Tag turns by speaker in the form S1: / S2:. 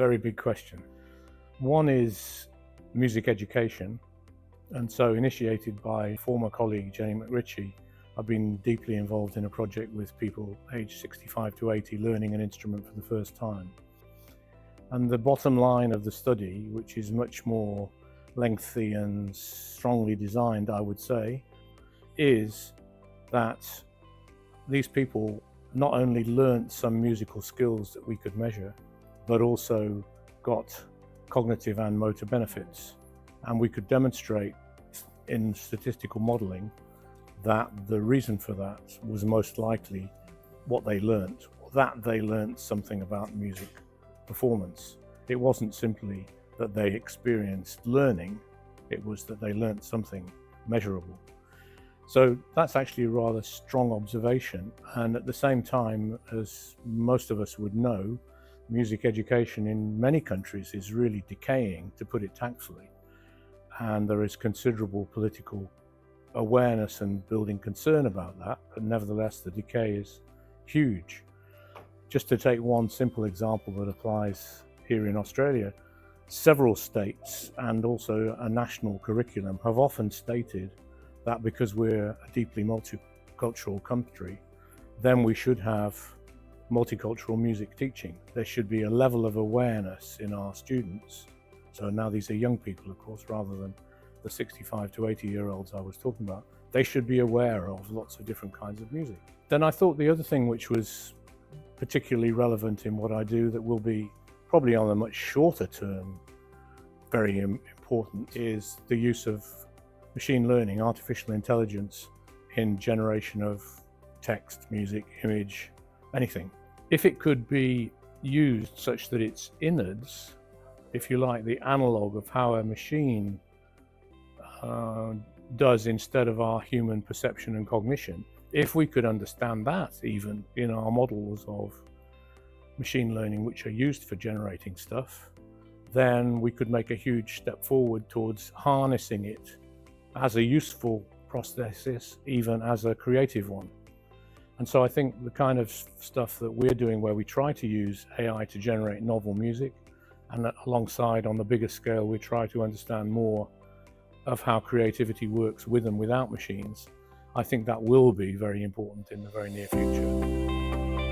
S1: very big question. One is music education, and so initiated by former colleague Jenny McRitchie, I've been deeply involved in a project with people aged 65 to 80 learning an instrument for the first time. And the bottom line of the study, which is much more lengthy and strongly designed, I would say, is that these people not only learnt some musical skills that we could measure, but also got cognitive and motor benefits. And we could demonstrate in statistical modeling that the reason for that was most likely what they learnt, or that they learnt something about music performance. It wasn't simply that they experienced learning, it was that they learnt something measurable. So that's actually a rather strong observation, and at the same time, as most of us would know, music education in many countries is really decaying, to put it tactfully, and there is considerable political awareness and building concern about that, but nevertheless the decay is huge. Just to take one simple example that applies here in Australia, several states and also a national curriculum have often stated that because we're a deeply multicultural country, then we should have multicultural music teaching. There should be a level of awareness in our students. So now these are young people, of course, rather than the 65 to 80-year-olds I was talking about. They should be aware of lots of different kinds of music. Then I thought the other thing which was particularly relevant in what I do that will be probably on a much shorter term very important is the use of machine learning, artificial intelligence in generation of text, music, image, anything. If it could be used such that its innards, if you like, the analog of how a machine does instead of our human perception and cognition, if we could understand that even in our models of machine learning which are used for generating stuff, then we could make a huge step forward towards harnessing it as a useful prosthesis, even as a creative one. And so I think the kind of stuff that we're doing where we try to use AI to generate novel music, and alongside on the bigger scale we try to understand more of how creativity works with and without machines, I think that will be very important in the very near future.